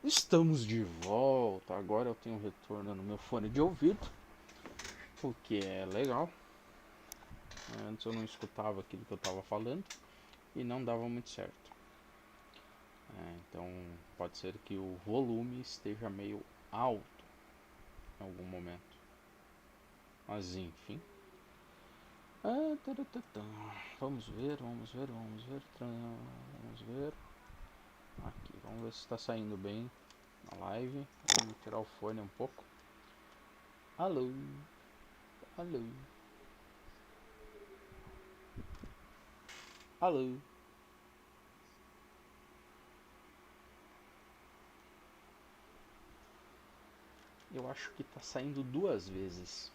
Estamos de volta. Agora eu tenho retorno no meu fone de ouvido, o que é legal. Antes eu não escutava aquilo que eu estava falando e não dava muito certo. Então pode ser que o volume esteja meio alto em algum momento. Mas enfim. Vamos ver. Aqui, vamos ver se está saindo bem na live. Vamos tirar o fone um pouco. Alô. Eu acho que tá saindo duas vezes.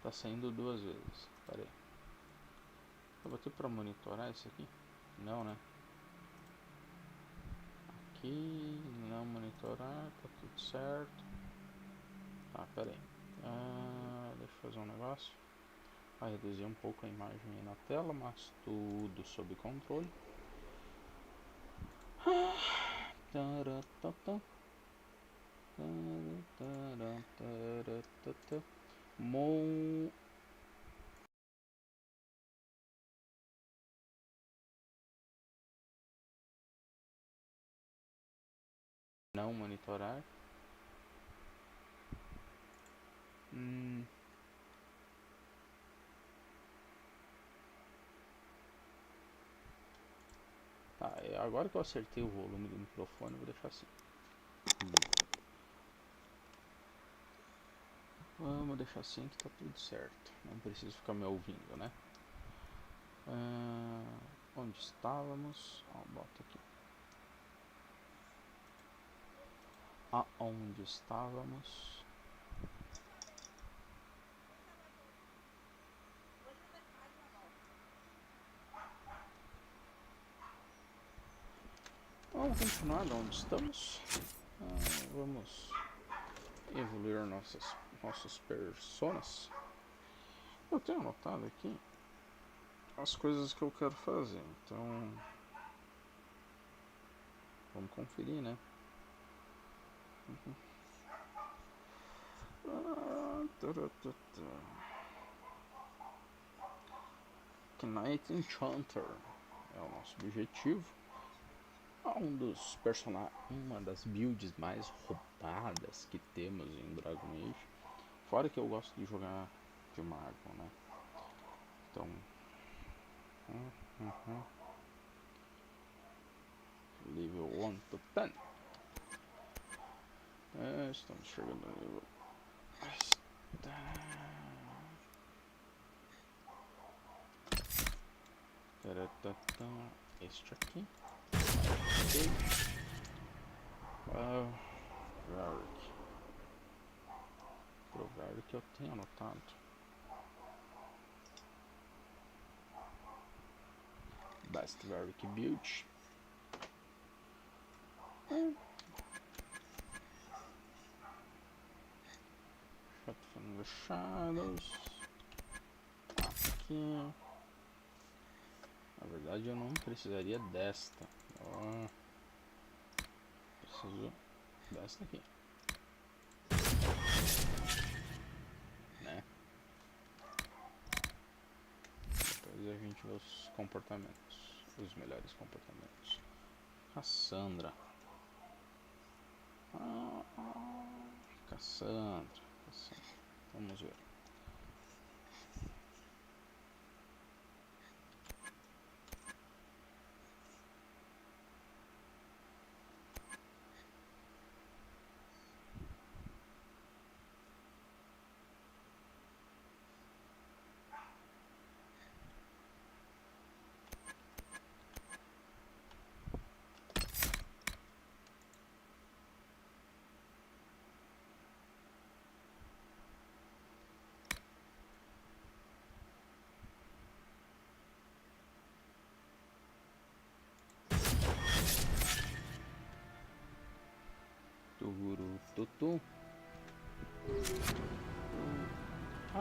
Tá saindo duas vezes. Pera aí. Eu vou ter pra monitorar isso aqui? Não, né? Aqui, não monitorar, tá tudo certo. Tá, pera aí. Deixa eu fazer um negócio. Vai reduzir um pouco a imagem aí na tela, mas tudo sob controle. Não monitorar. Tá, agora que eu acertei o volume do microfone, eu vou deixar assim. Vamos deixar assim que tá tudo certo. Não preciso ficar me ouvindo, né? Onde estávamos? Bota aqui. Aonde estávamos? Vamos continuar de onde estamos. Vamos evoluir nossos personas. Eu tenho anotado aqui as coisas que eu quero fazer, então vamos conferir, né? Knight Enchanter é o nosso objetivo. Uma das builds mais roubadas que temos em Dragon Age. Fora que eu gosto de jogar de mago, né? Então Level 1 to 10. Estamos chegando no nível. Este aqui. Provável que eu tenha anotado. Best Varric build. Shot from the Shadows. Aqui. Na verdade eu não precisaria desta. Preciso desta aqui. Né? Depois a gente vê os comportamentos. Os melhores comportamentos. Cassandra. Cassandra. Vamos ver.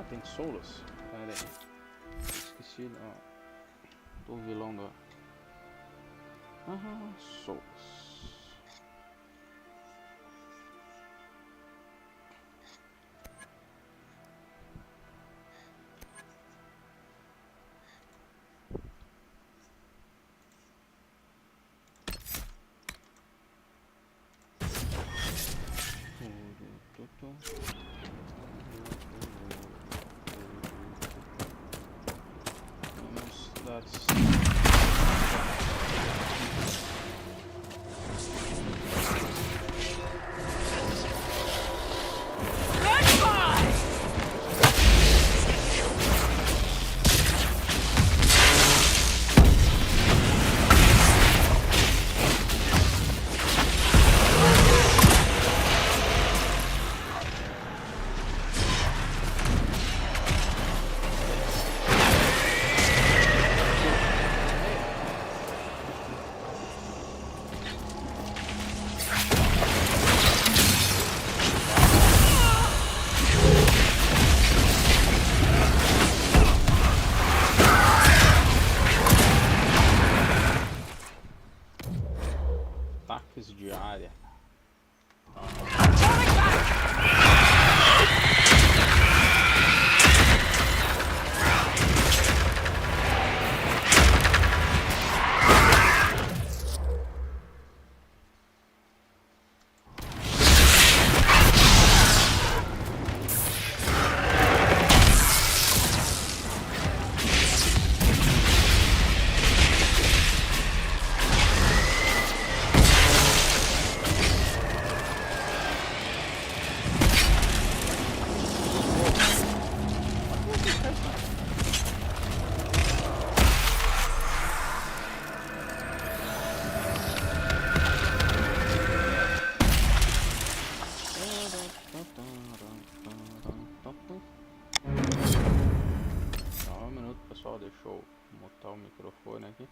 Tem Solas? Pera aí. Esqueci do vilão da... Souls. Vamos dar ataques de área. Só um minuto, pessoal, deixa eu mutar o microfone aqui.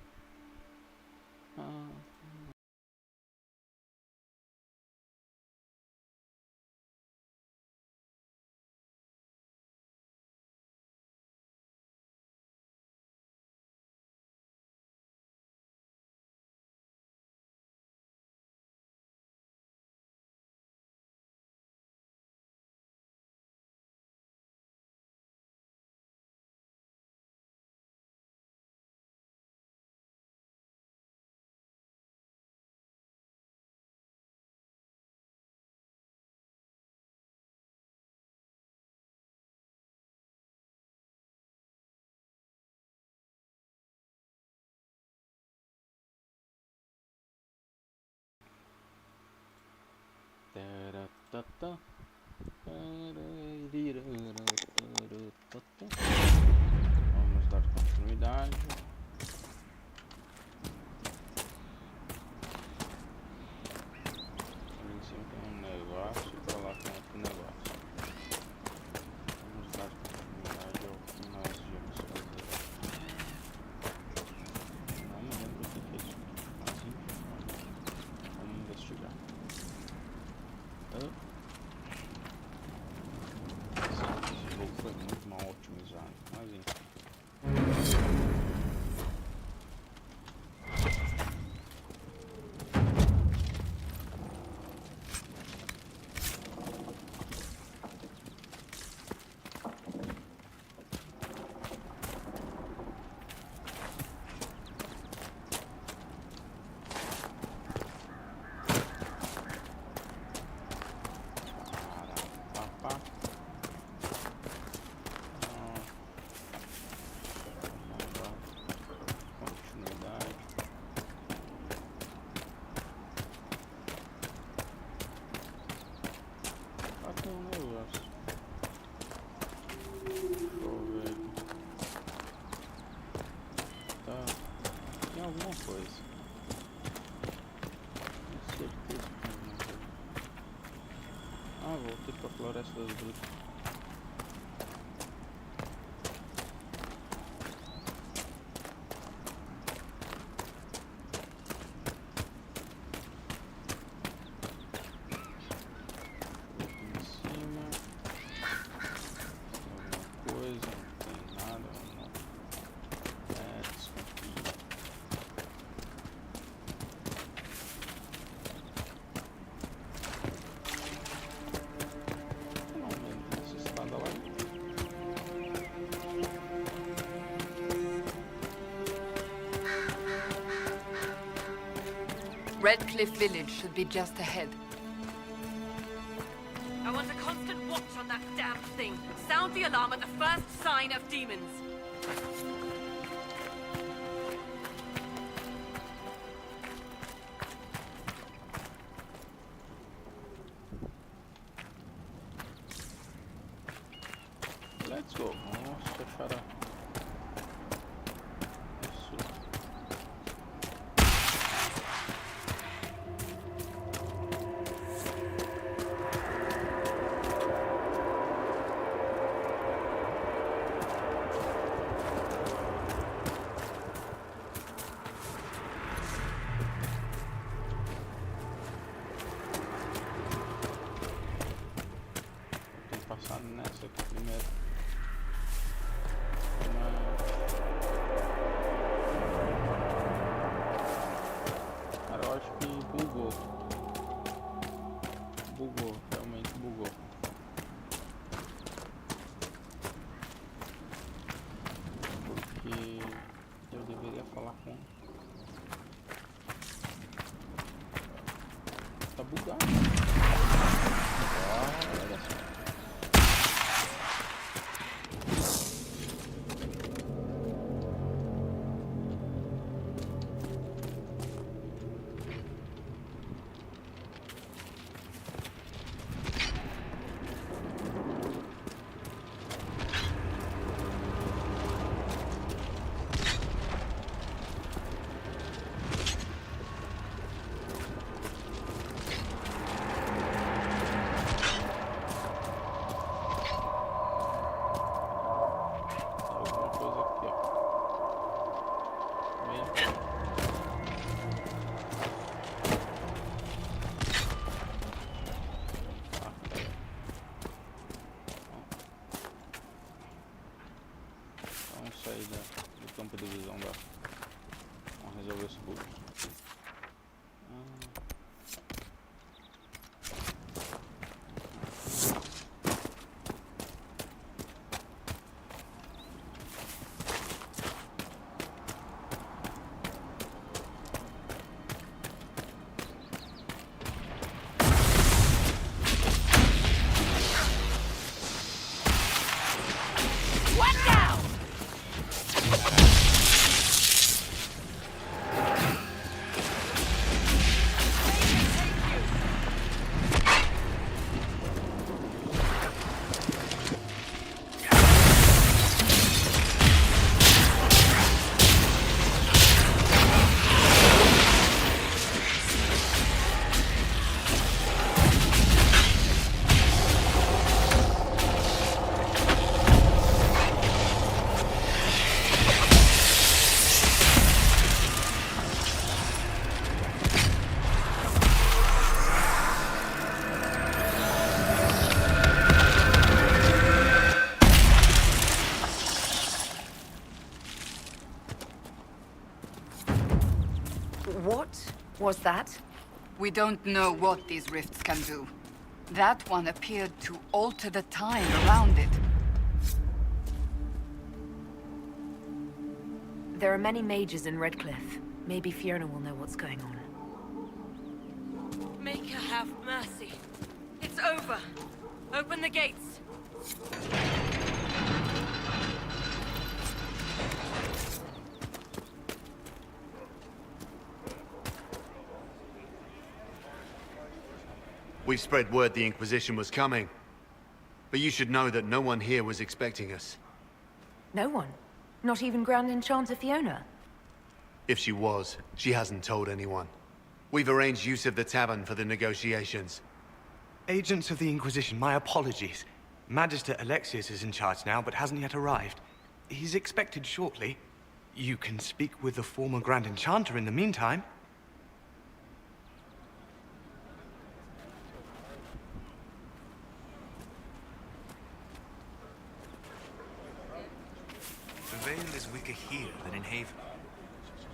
Vamos dar continuidade. Ali em cima tem um negócio e pra lá tem outro negócio. Vamos dar continuidade ao que nós íamos fazer. Não me lembro o que é isso, mas enfim, vamos investigar. Esse jogo foi muito mal otimizado, mas enfim. Alguma coisa. Tenho certeza que tem alguma coisa. Ah, voltei pra Floresta das Bruxas. Aqui em cima. Tem alguma coisa? Não tem nada. Não. Redcliffe Village should be just ahead. I want a constant watch on that damn thing. Sound the alarm at the first sign of demons. Let's go. Vamos fechar isso. Tem que passar nessa aqui primeiro. Cara, eu acho que bugou. Bugou, realmente bugou. Porque eu deveria falar com... Tá bugado. Olha só. Sair do campo de visão da... Vamos resolver esse bug. What was that? We don't know what these rifts can do. That one appeared to alter the time around it. There are many mages in Redcliffe. Maybe Fiona will know what's going on. Make her have mercy. It's over. Open the gates. We spread word the Inquisition was coming. But you should know that no one here was expecting us. No one? Not even Grand Enchanter Fiona? If she was, she hasn't told anyone. We've arranged use of the tavern for the negotiations. Agents of the Inquisition, my apologies. Magister Alexius is in charge now, but hasn't yet arrived. He's expected shortly. You can speak with the former Grand Enchanter in the meantime. The veil is weaker here than in Haven.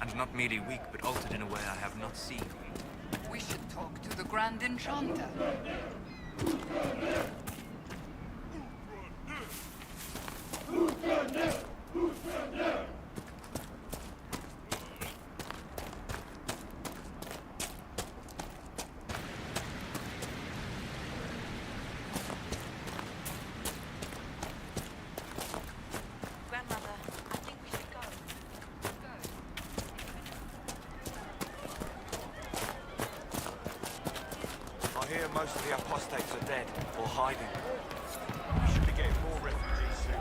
And not merely weak, but altered in a way I have not seen. We should talk to the Grand Enchanter. most of the apostates are dead or hiding. We should be getting more refugees soon.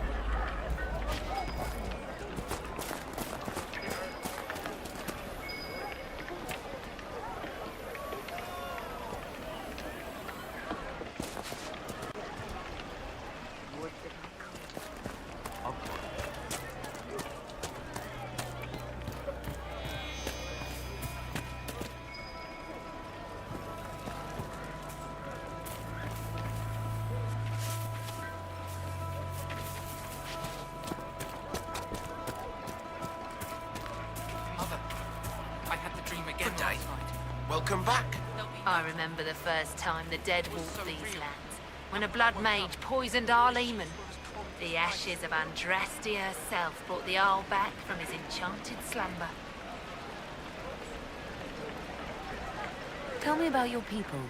Welcome back. I remember the first time the dead walked these lands, when a blood mage poisoned our leman. The ashes of Andraste herself brought the Arl back from his enchanted slumber. Tell me about your people.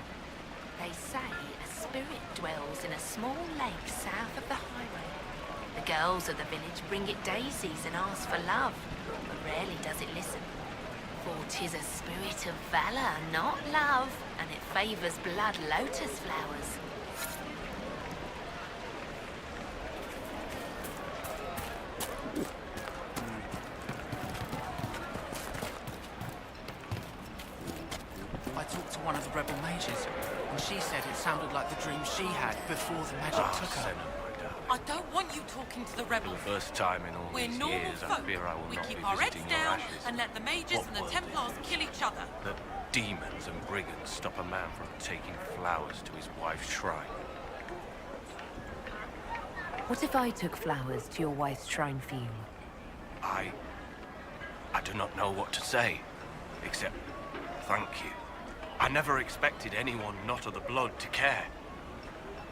They say a spirit dwells in a small lake south of the highway. The girls of the village bring it daisies and ask for love, but rarely does it listen. For 'tis a spirit of valor, not love, and it favors blood lotus flowers. I talked to one of the rebel mages, and she said it sounded like the dream she had before the magic took her. I don't want you talking to the rebels. First time in all We're these normal years, folk. I fear I will We not keep be our heads visiting your down ashes. and let the mages What and the were Templars they? kill each other. That demons and brigands stop a man from taking flowers to his wife's shrine. What if I took flowers to your wife's shrine for you? I do not know what to say, except thank you. I never expected anyone not of the blood to care.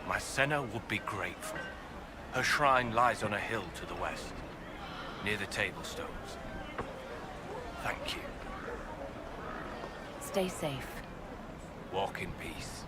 My Senna would be grateful. Her shrine lies on a hill to the west, near the table stones. Thank you. Stay safe. Walk in peace.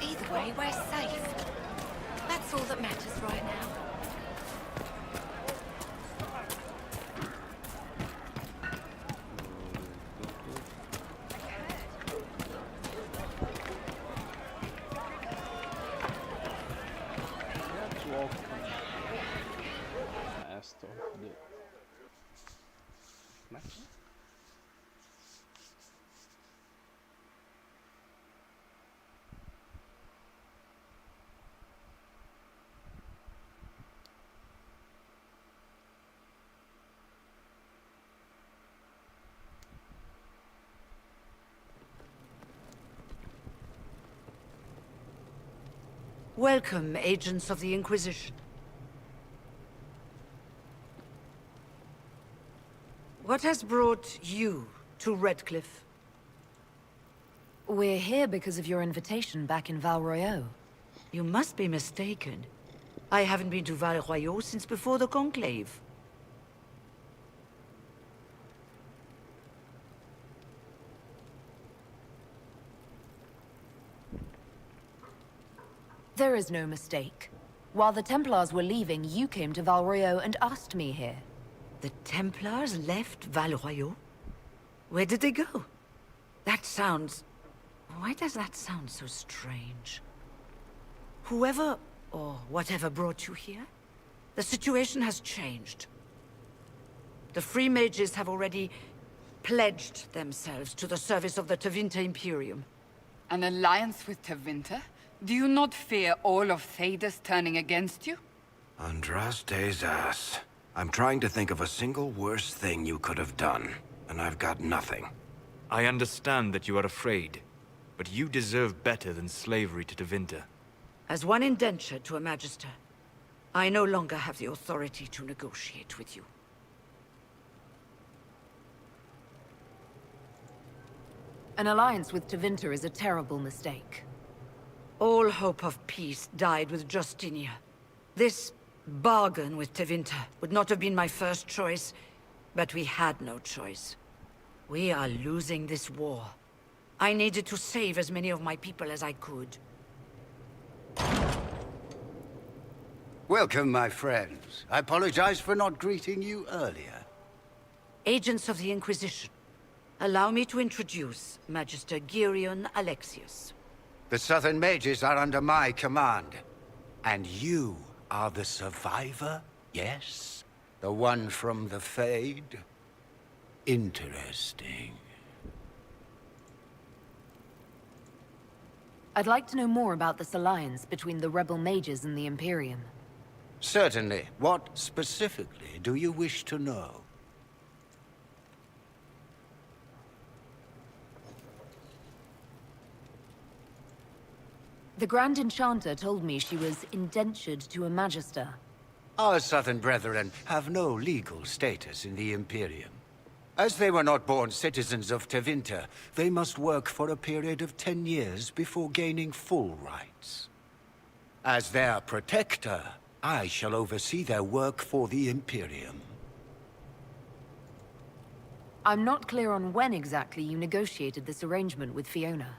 Either way, we're safe. That's all that matters right now. Let's walk fast of the map. Welcome, agents of the Inquisition. What has brought you to Redcliffe? We're here because of your invitation back in Val Royeaux. You must be mistaken. I haven't been to Val Royeaux since before the Conclave. There is no mistake. While the Templars were leaving, you came to Val Royeaux and asked me here. The Templars left Val Royeaux? Where did they go? That sounds... Why does that sound so strange? Whoever or whatever brought you here, the situation has changed. The Free Mages have already pledged themselves to the service of the Tevinter Imperium. An alliance with Tevinter? Do you not fear all of Thedas turning against you? Andraste's ass. I'm trying to think of a single worse thing you could have done, and I've got nothing. I understand that you are afraid, but you deserve better than slavery to Tevinter. As one indentured to a Magister, I no longer have the authority to negotiate with you. An alliance with Tevinter is a terrible mistake. All hope of peace died with Justinia. This bargain with Tevinter would not have been my first choice, but we had no choice. We are losing this war. I needed to save as many of my people as I could. Welcome, my friends. I apologize for not greeting you earlier. Agents of the Inquisition, allow me to introduce Magister Girion Alexius. The Southern Mages are under my command. And you are the survivor, yes? The one from the Fade? Interesting. I'd like to know more about this alliance between the rebel mages and the Imperium. Certainly. What specifically do you wish to know? The Grand Enchanter told me she was indentured to a Magister. Our Southern brethren have no legal status in the Imperium. As they were not born citizens of Tevinter, they must work for a period of 10 years before gaining full rights. As their protector, I shall oversee their work for the Imperium. I'm not clear on when exactly you negotiated this arrangement with Fiona.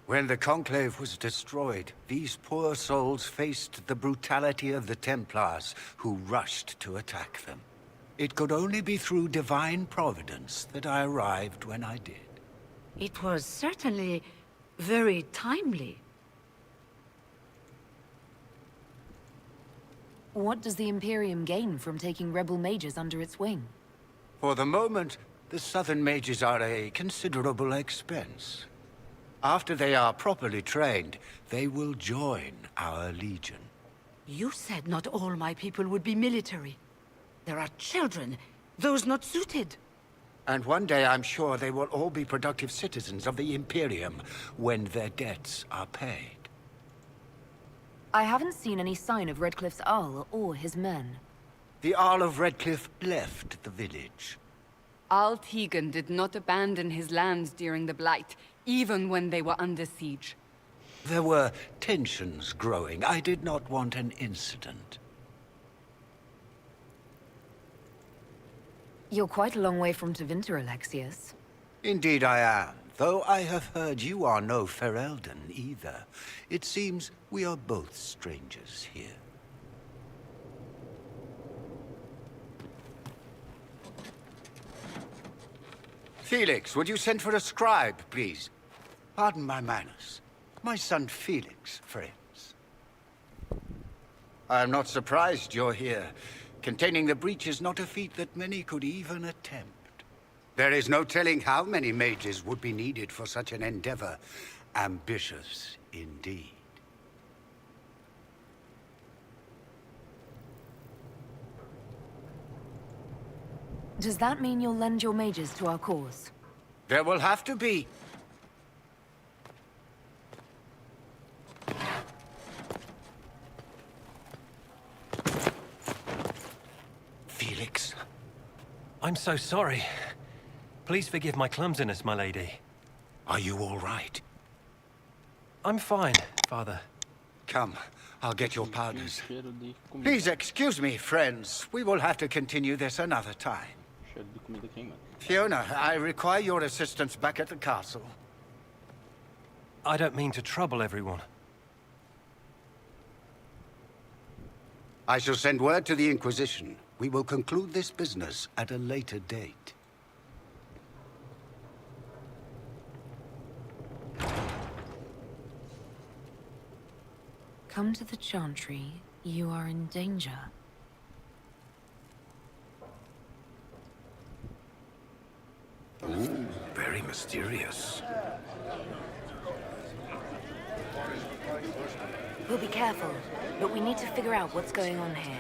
When the Conclave was destroyed, these poor souls faced the brutality of the Templars, who rushed to attack them. It could only be through divine providence that I arrived when I did. It was certainly very timely. What does the Imperium gain from taking rebel mages under its wing? For the moment, the Southern Mages are a considerable expense. After they are properly trained, they will join our Legion. You said not all my people would be military. There are children, those not suited. And one day I'm sure they will all be productive citizens of the Imperium when their debts are paid. I haven't seen any sign of Redcliffe's Arl or his men. The Arl of Redcliffe left the village. Arl Tegan did not abandon his lands during the Blight, even when they were under siege. There were tensions growing. I did not want an incident. You're quite a long way from Tevinter, Alexius. Indeed I am, though I have heard you are no Ferelden either. It seems we are both strangers here. Felix, would you send for a scribe, please? Pardon my manners. My son Felix, friends. I am not surprised you're here. Containing the breach is not a feat that many could even attempt. There is no telling how many mages would be needed for such an endeavor. Ambitious, indeed. Does that mean you'll lend your mages to our cause? There will have to be. Felix. I'm so sorry. Please forgive my clumsiness, my lady. Are you all right? I'm fine, Father. Come, I'll get your powders. Please excuse me, friends. We will have to continue this another time. Fiona, I require your assistance back at the castle. I don't mean to trouble everyone. I shall send word to the Inquisition. We will conclude this business at a later date. Come to the Chantry. You are in danger. Ooh, very mysterious. We'll be careful, but we need to figure out what's going on here.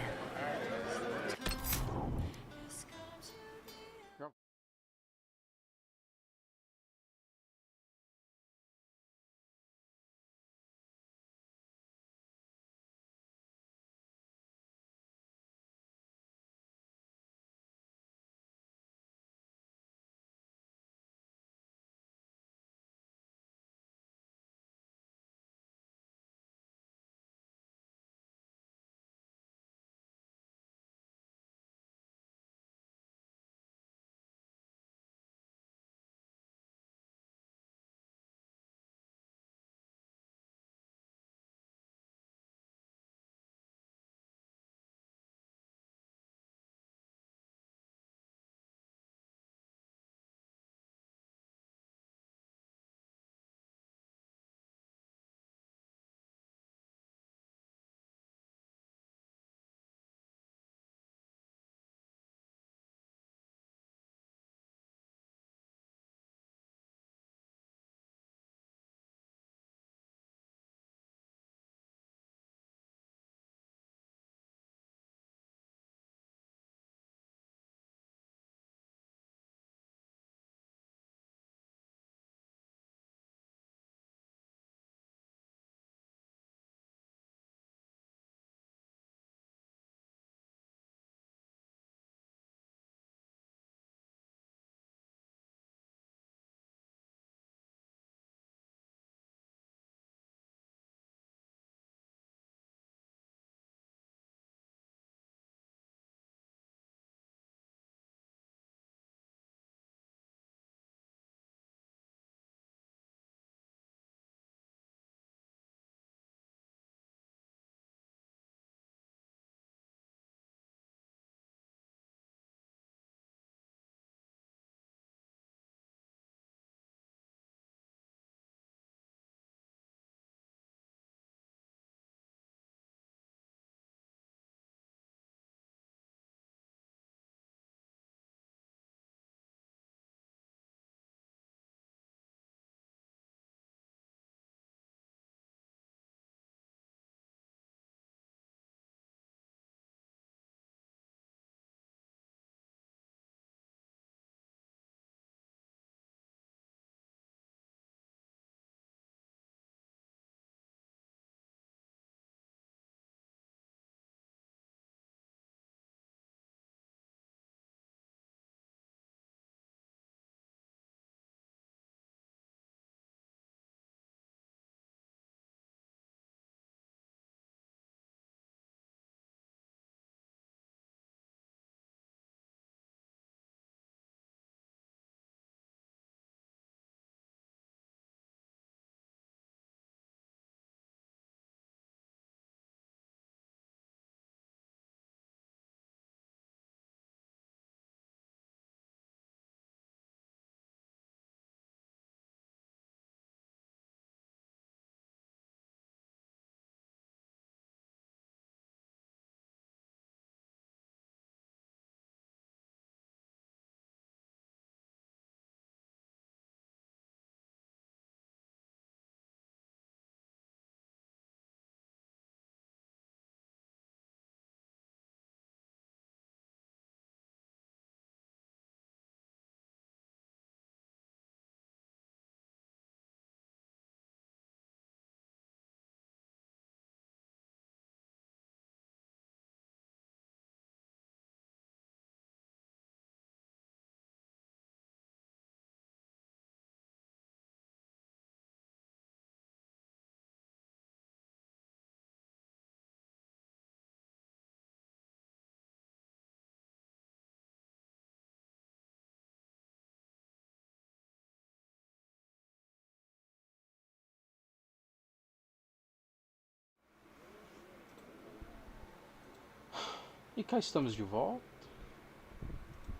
E cá estamos de volta.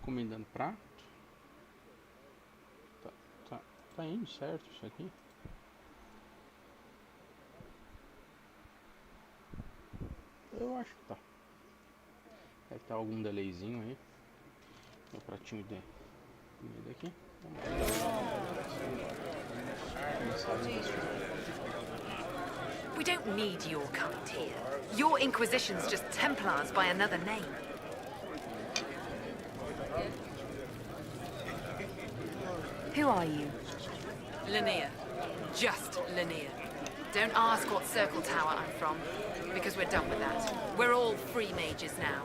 Comendando prato. Tá indo certo isso aqui? Eu acho que tá. Deve estar algum delayzinho aí. Meu pratinho de comida aqui. We don't need your kind here. Your Inquisition's just Templars by another name. Who are you? Linnea. Just Linnea. Don't ask what Circle Tower I'm from, because we're done with that. We're all free mages now.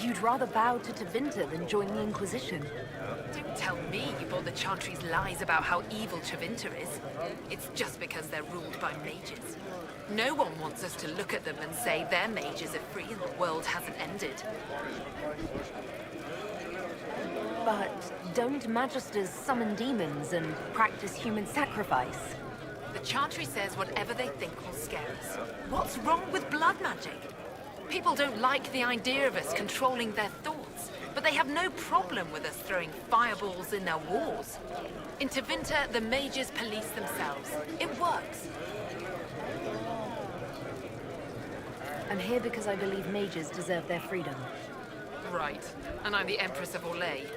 You'd rather bow to Tevinter than join the Inquisition. Don't tell me you bought the Chantry's lies about how evil Tevinter is. It's just because they're ruled by mages. No one wants us to look at them and say their mages are free and the world hasn't ended. But don't Magisters summon demons and practice human sacrifice? The Chantry says whatever they think will scare us. What's wrong with blood magic? People don't like the idea of us controlling their thoughts, but they have no problem with us throwing fireballs in their wars. In Tevinter, the mages police themselves. It works. I'm here because I believe mages deserve their freedom. Right. And I'm the Empress of Orlais.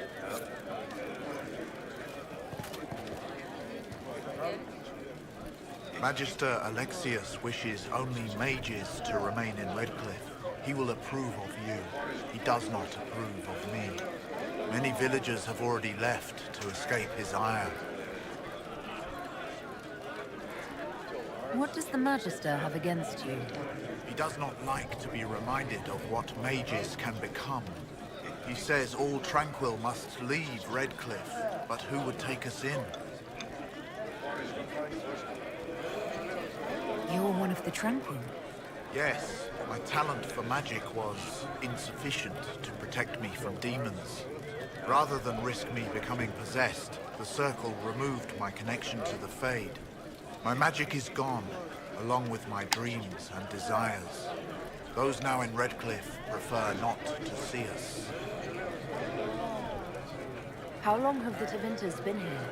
Magister Alexius wishes only mages to remain in Redcliffe. He will approve of you. He does not approve of me. Many villagers have already left to escape his ire. What does the Magister have against you? He does not like to be reminded of what mages can become. He says all Tranquil must leave Redcliffe, but who would take us in? You're one of the Tranquil. Yes, my talent for magic was insufficient to protect me from demons. Rather than risk me becoming possessed, the Circle removed my connection to the Fade. My magic is gone, along with my dreams and desires. Those now in Redcliffe prefer not to see us. How long have the Tevinters been here?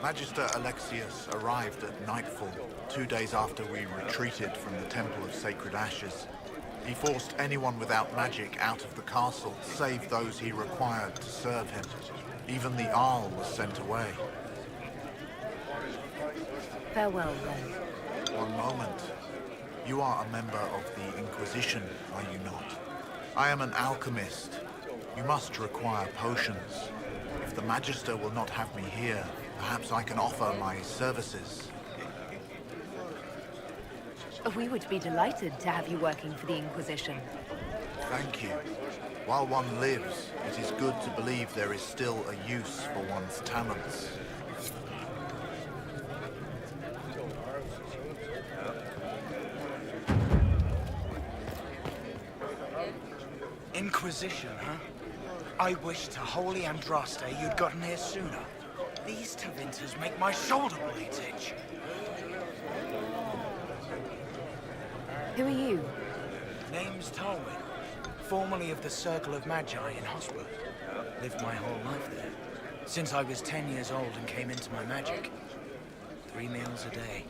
Magister Alexius arrived at nightfall, 2 days after we retreated from the Temple of Sacred Ashes. He forced anyone without magic out of the castle, save those he required to serve him. Even the Arl was sent away. Farewell, then. One moment. You are a member of the Inquisition, are you not? I am an alchemist. You must require potions. If the Magister will not have me here, perhaps I can offer my services. We would be delighted to have you working for the Inquisition. Thank you. While one lives, it is good to believe there is still a use for one's talents. Inquisition, huh? I wish to holy Andraste you'd gotten here sooner. These Tevinters make my shoulder blades itch. Who are you? Name's Tolwyn, formerly of the Circle of Magi in Hosworth. Lived my whole life there, since I was 10 years old and came into my magic. 3 meals a day,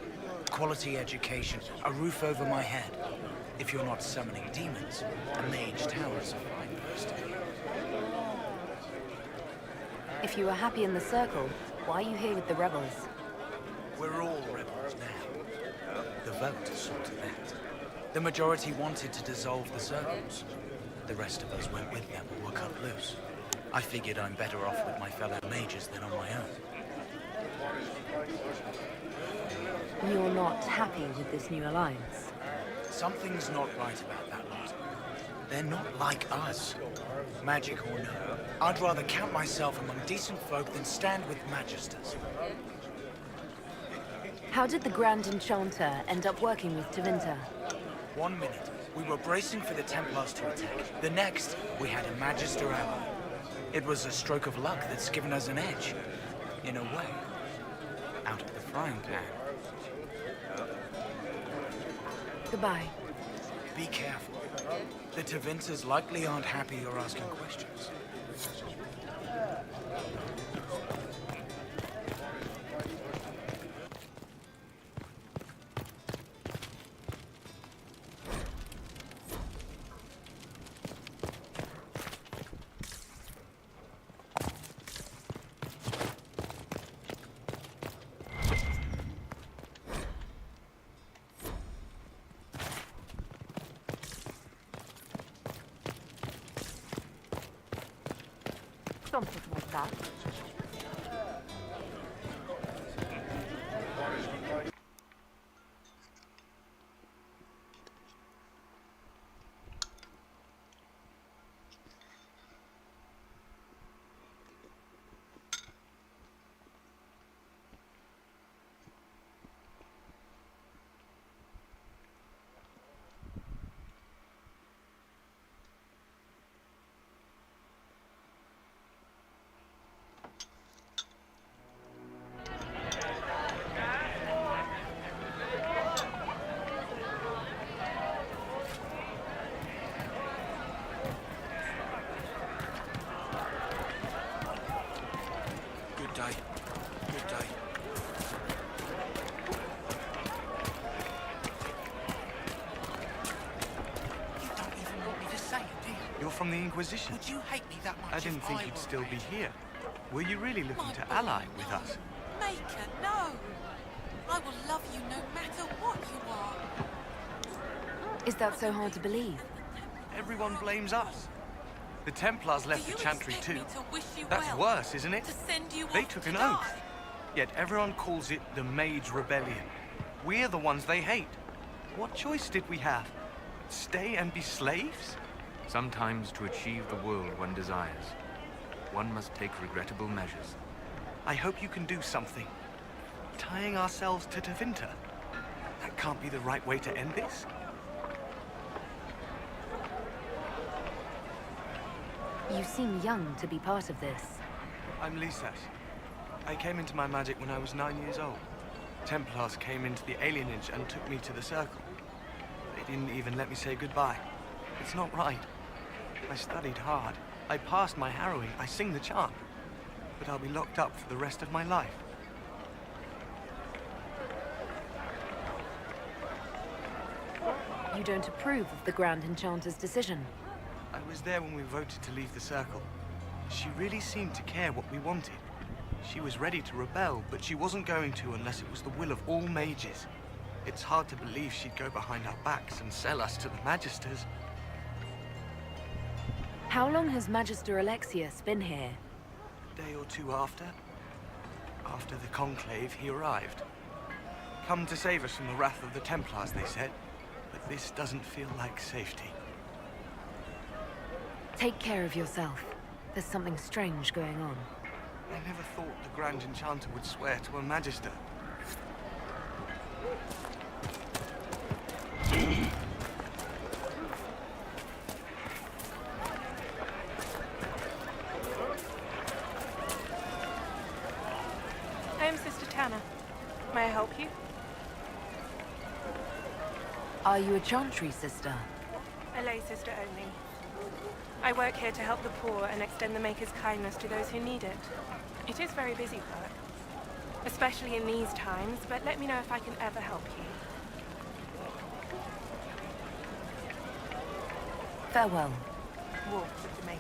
quality education, a roof over my head. If you're not summoning demons, a mage tower's a fine place to be. If you were happy in the Circle, why are you here with the rebels? We're all rebels now. The vote sorted that. The majority wanted to dissolve the Circles. The rest of us went with them or were cut loose. I figured I'm better off with my fellow mages than on my own. You're not happy with this new alliance? Something's not right about that lot. They're not like us. Magic or no, I'd rather count myself among decent folk than stand with Magisters. How did the Grand Enchanter end up working with Tevinter? 1 minute, we were bracing for the Templars to attack. The next, we had a Magister ally. It was a stroke of luck that's given us an edge. In a way. Out of the frying pan. Goodbye. Be careful. The Tevinters likely aren't happy you're asking questions. Something like that. From the Inquisition. Would you hate me that much? I didn't think you'd still be here. Were you really looking to ally with us? Maker, no! I will love you no matter what you are. Is that so hard to believe? Everyone blames us. The Templars left the Chantry too. That's worse, isn't it? They took an oath. Yet everyone calls it the Mage Rebellion. We're the ones they hate. What choice did we have? Stay and be slaves? Sometimes to achieve the world one desires, one must take regrettable measures. I hope you can do something. Tying ourselves to Tevinter. That can't be the right way to end this. You seem young to be part of this. I'm Lisas. I came into my magic when I was 9 years old. Templars came into the alienage and took me to the Circle. They didn't even let me say goodbye. It's not right. I studied hard. I passed my harrowing. I sing the chant. But I'll be locked up for the rest of my life. You don't approve of the Grand Enchanter's decision? I was there when we voted to leave the Circle. She really seemed to care what we wanted. She was ready to rebel, but she wasn't going to unless it was the will of all mages. It's hard to believe she'd go behind our backs and sell us to the Magisters. How long has Magister Alexius been here? A day or two after. After the Conclave, he arrived. Come to save us from the wrath of the Templars, they said. But this doesn't feel like safety. Take care of yourself. There's something strange going on. I never thought the Grand Enchanter would swear to a Magister. I am Sister Tanner. May I help you? Are you a Chantry sister? A lay sister only. I work here to help the poor and extend the Maker's kindness to those who need it. It is very busy work, especially in these times, but let me know if I can ever help you. Farewell. Walk with the Maker.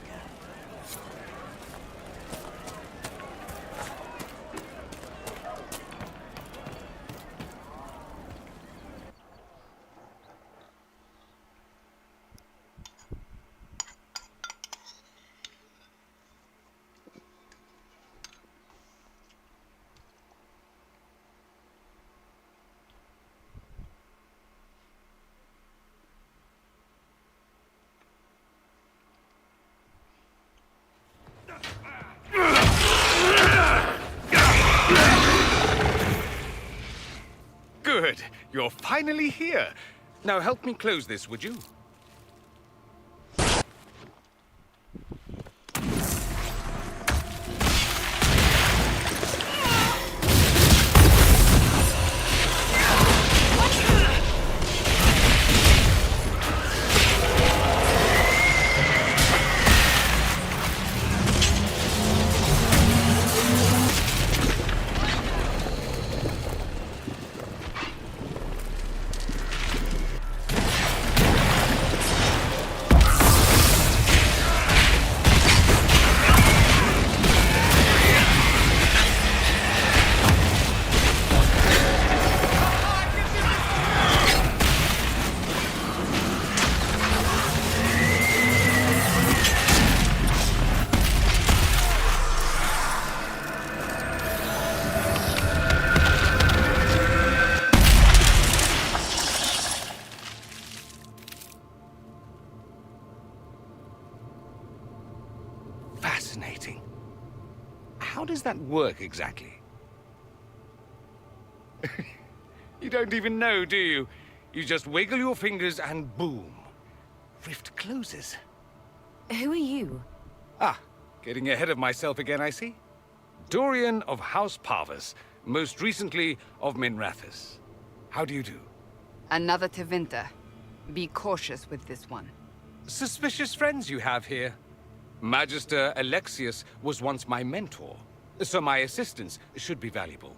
Good. You're finally here. Now help me close this, would you? Fascinating. How does that work exactly? You don't even know, do you? You just wiggle your fingers and boom. Rift closes. Who are you? Ah, getting ahead of myself again, I see. Dorian of House Parvus, most recently of Minrathous. How do you do? Another Tevinter. Be cautious with this one. Suspicious friends you have here. Magister Alexius was once my mentor, so my assistance should be valuable,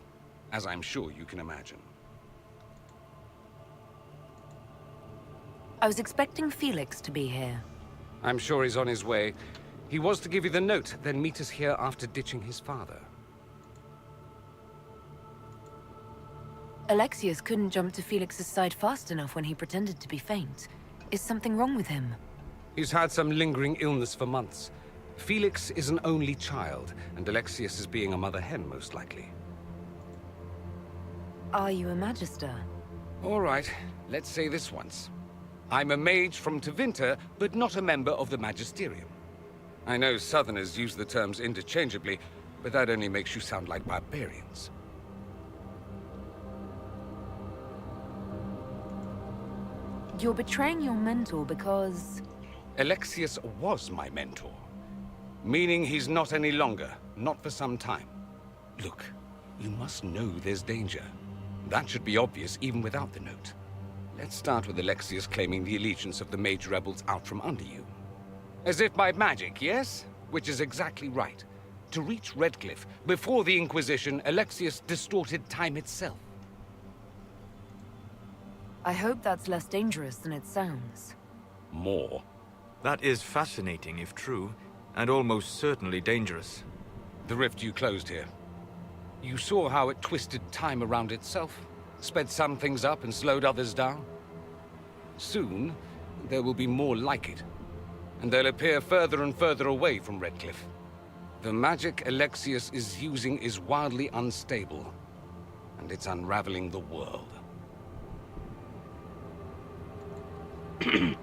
as I'm sure you can imagine. I was expecting Felix to be here. I'm sure he's on his way. He was to give you the note, then meet us here after ditching his father. Alexius couldn't jump to Felix's side fast enough when he pretended to be faint. Is something wrong with him? He's had some lingering illness for months. Felix is an only child, and Alexius is being a mother hen, most likely. Are you a Magister? All right, let's say this once. I'm a mage from Tevinter, but not a member of the Magisterium. I know Southerners use the terms interchangeably, but that only makes you sound like barbarians. You're betraying your mentor because... Alexius was my mentor. Meaning he's not any longer, not for some time. Look, you must know there's danger. That should be obvious even without the note. Let's start with Alexius claiming the allegiance of the mage rebels out from under you. As if by magic, yes? Which is exactly right. To reach Redcliffe, before the Inquisition, Alexius distorted time itself. I hope that's less dangerous than it sounds. More. That is fascinating if true, and almost certainly dangerous. The rift you closed here. You saw how it twisted time around itself, sped some things up and slowed others down. Soon, there will be more like it, and they'll appear further and further away from Redcliffe. The magic Alexius is using is wildly unstable, and it's unraveling the world.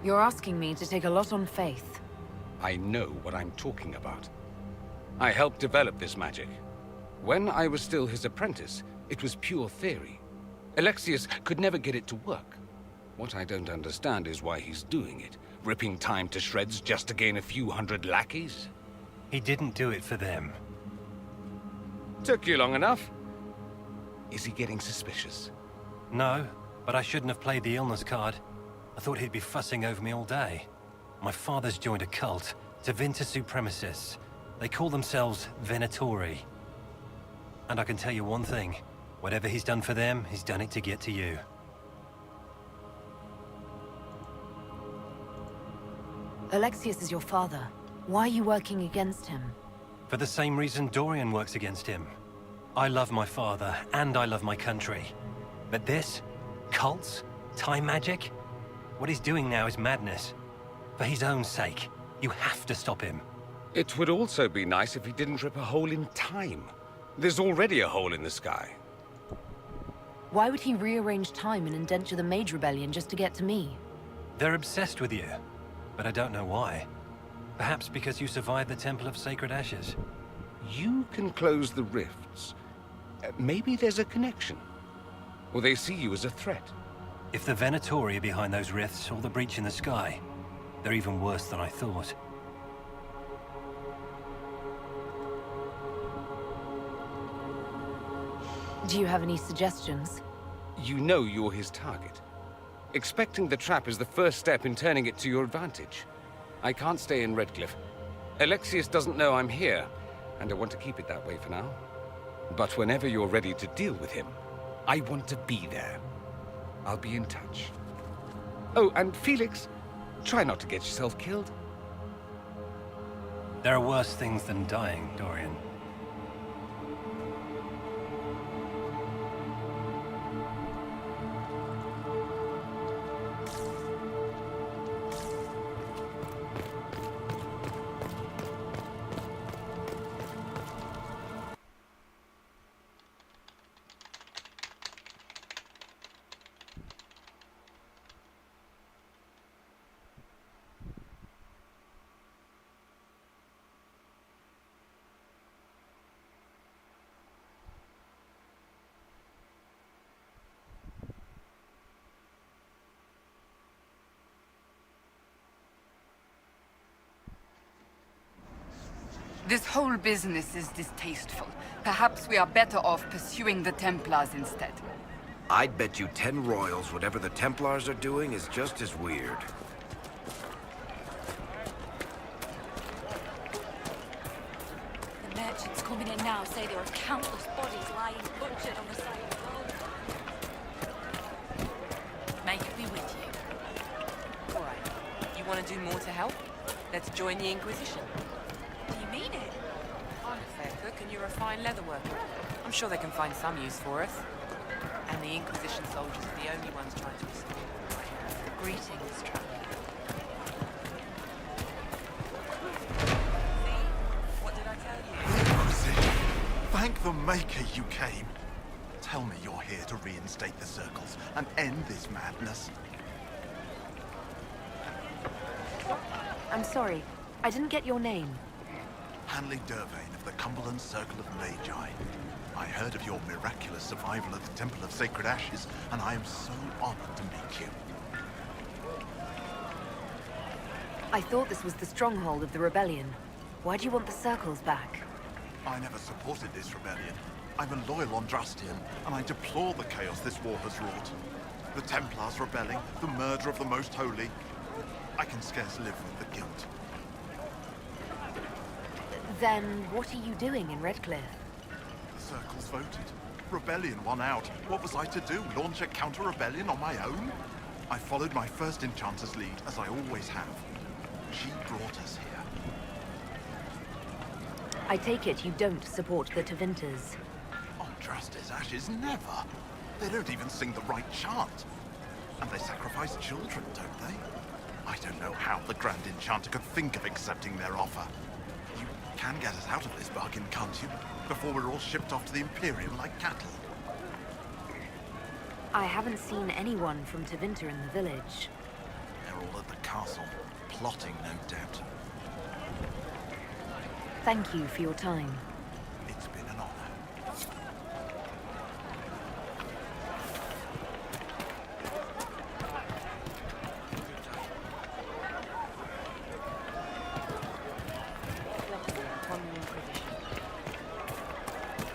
You're asking me to take a lot on faith. I know what I'm talking about. I helped develop this magic. When I was still his apprentice, it was pure theory. Alexius could never get it to work. What I don't understand is why he's doing it, ripping time to shreds just to gain a few hundred lackeys. He didn't do it for them. Took you long enough. Is he getting suspicious? No, but I shouldn't have played the illness card. I thought he'd be fussing over me all day. My father's joined a cult, Tevinter supremacists. They call themselves Venatori. And I can tell you one thing. Whatever he's done for them, he's done it to get to you. Alexius is your father. Why are you working against him? For the same reason Dorian works against him. I love my father, and I love my country. But this? Cults? Time magic? What he's doing now is madness. For his own sake, you have to stop him. It would also be nice if he didn't rip a hole in time. There's already a hole in the sky. Why would he rearrange time and indenture the Mage Rebellion just to get to me? They're obsessed with you, but I don't know why. Perhaps because you survived the Temple of Sacred Ashes. You can close the rifts. Maybe there's a connection. Or they see you as a threat. If the Venatori are behind those rifts or the breach in the sky, they're even worse than I thought. Do you have any suggestions? You know you're his target. Expecting the trap is the first step in turning it to your advantage. I can't stay in Redcliffe. Alexius doesn't know I'm here, and I want to keep it that way for now. But whenever you're ready to deal with him, I want to be there. I'll be in touch. Oh, and Felix, try not to get yourself killed. There are worse things than dying, Dorian. This whole business is distasteful. Perhaps we are better off pursuing the Templars instead. I'd bet you 10 royals whatever the Templars are doing is just as weird. The merchants coming in now say there are countless bodies lying butchered on the side of the road. May it be with you. All right. You want to do more to help? Let's join the Inquisition. Do you mean it? I'm a fair cook and you're a fine leather worker. I'm sure they can find some use for us. And the Inquisition soldiers are the only ones trying to restore. Greetings, traveler. See? What did I tell you? Thank the Maker you came. Tell me you're here to reinstate the circles and end this madness. I'm sorry. I didn't get your name. Hanley Dervain of the Cumberland Circle of Magi. I heard of your miraculous survival at the Temple of Sacred Ashes, and I am so honored to meet you. I thought this was the stronghold of the rebellion. Why do you want the circles back? I never supported this rebellion. I'm a loyal Andrastian, and I deplore the chaos this war has wrought. The Templars rebelling, the murder of the Most Holy. I can scarce live with the guilt. Then what are you doing in Redcliffe? The circles voted. Rebellion won out. What was I to do? Launch a counter-rebellion on my own? I followed my first enchanter's lead, as I always have. She brought us here. I take it you don't support the Tevinters. Andraste's ashes, never. They don't even sing the right chant. And they sacrifice children, don't they? I don't know how the Grand Enchanter could think of accepting their offer. You can get us out of this bargain, can't you? Before we're all shipped off to the Imperium like cattle. I haven't seen anyone from Tevinter in the village. They're all at the castle, plotting, no doubt. Thank you for your time. It's been an honor.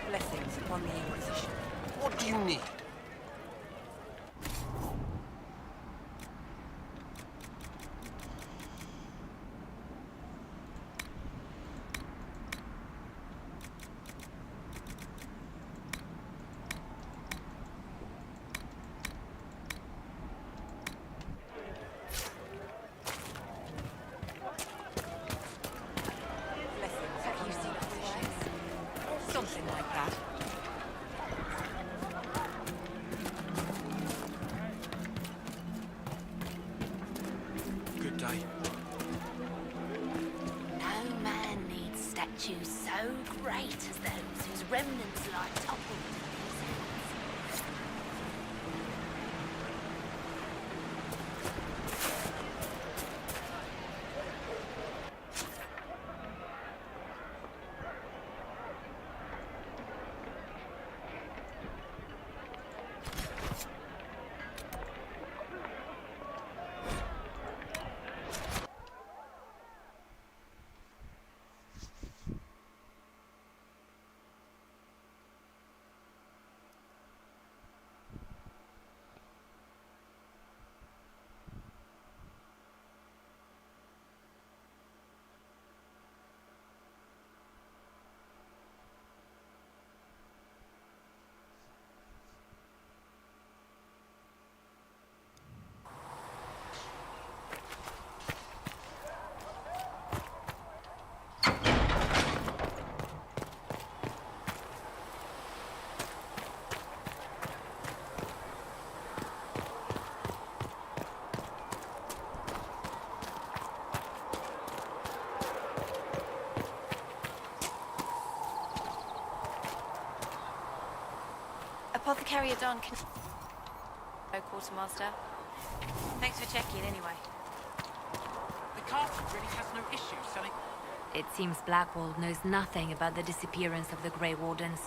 Blessings upon the Inquisition. What do you need? Have you seen Inquisitions? Something like that. Good day. No man needs statues so great as those whose remnants lie toppled in his hands. Apothecary Adaar can... No, Quartermaster. Thanks for checking anyway. The castle really has no issues selling. It seems Blackwall knows nothing about the disappearance of the Grey Wardens.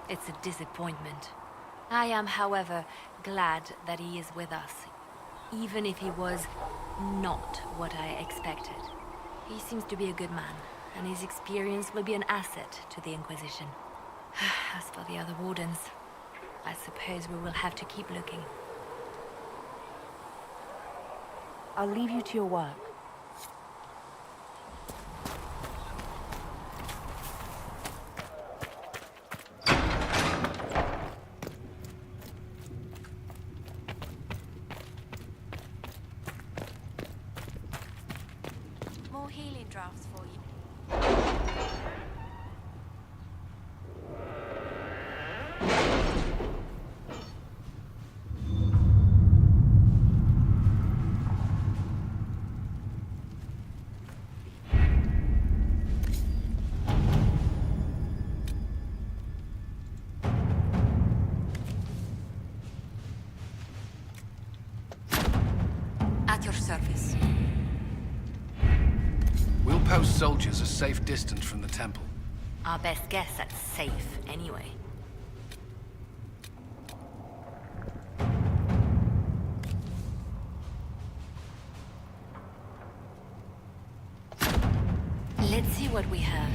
It's a disappointment. I am, however, glad that he is with us, even if he was not what I expected. He seems to be a good man, and his experience will be an asset to the Inquisition. As for the other wardens, I suppose we will have to keep looking. I'll leave you to your work. More healing drafts for you. At your service. We'll post soldiers a safe distance from the temple. Our best guess at safe, anyway. Let's see what we have.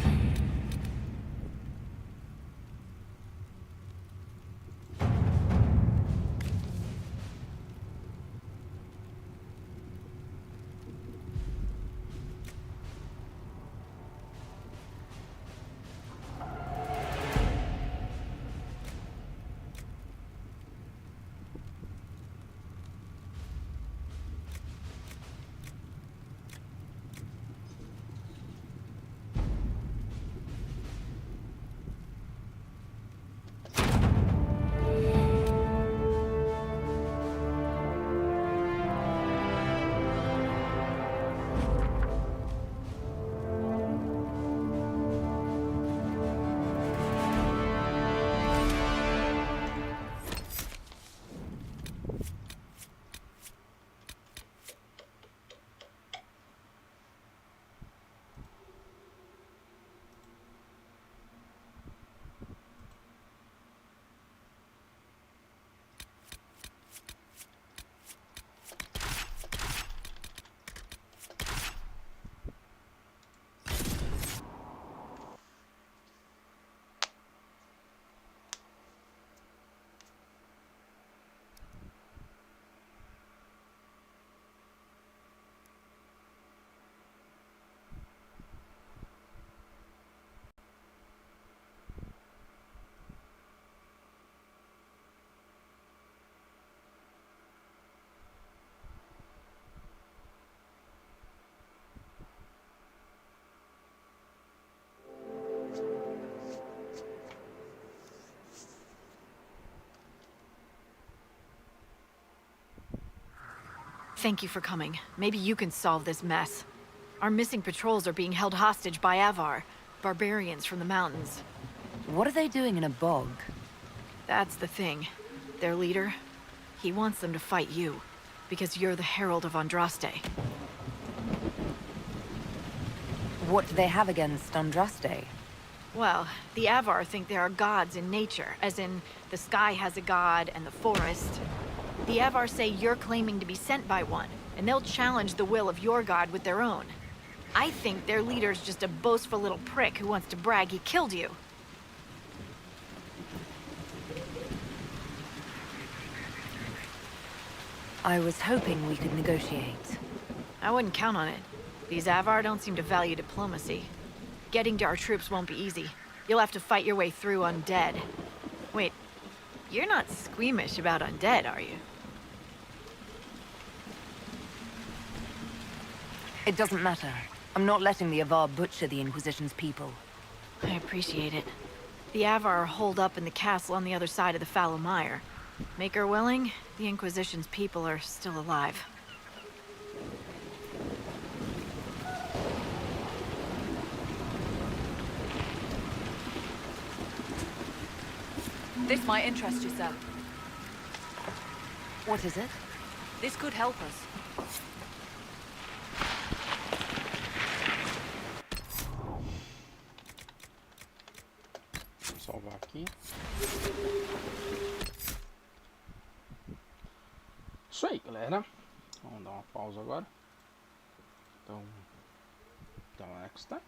Thank you for coming. Maybe you can solve this mess. Our missing patrols are being held hostage by Avar, barbarians from the mountains. What are they doing in a bog? That's the thing. Their leader, he wants them to fight you, because you're the herald of Andraste. What do they have against Andraste? Well, the Avar think there are gods in nature, as in the sky has a god and the forest. The Avar say you're claiming to be sent by one, and they'll challenge the will of your god with their own. I think their leader's just a boastful little prick who wants to brag he killed you. I was hoping we could negotiate. I wouldn't count on it. These Avar don't seem to value diplomacy. Getting to our troops won't be easy. You'll have to fight your way through undead. Wait, you're not squeamish about undead, are you? It doesn't matter. I'm not letting the Avar butcher the Inquisition's people. I appreciate it. The Avar are holed up in the castle on the other side of the fallow mire. Make her willing, the Inquisition's people are still alive. This might interest you, sir. What is it? This could help us. Vou salvar aqui. Isso aí, galera. Vamos dar uma pausa agora. Então, até o next time.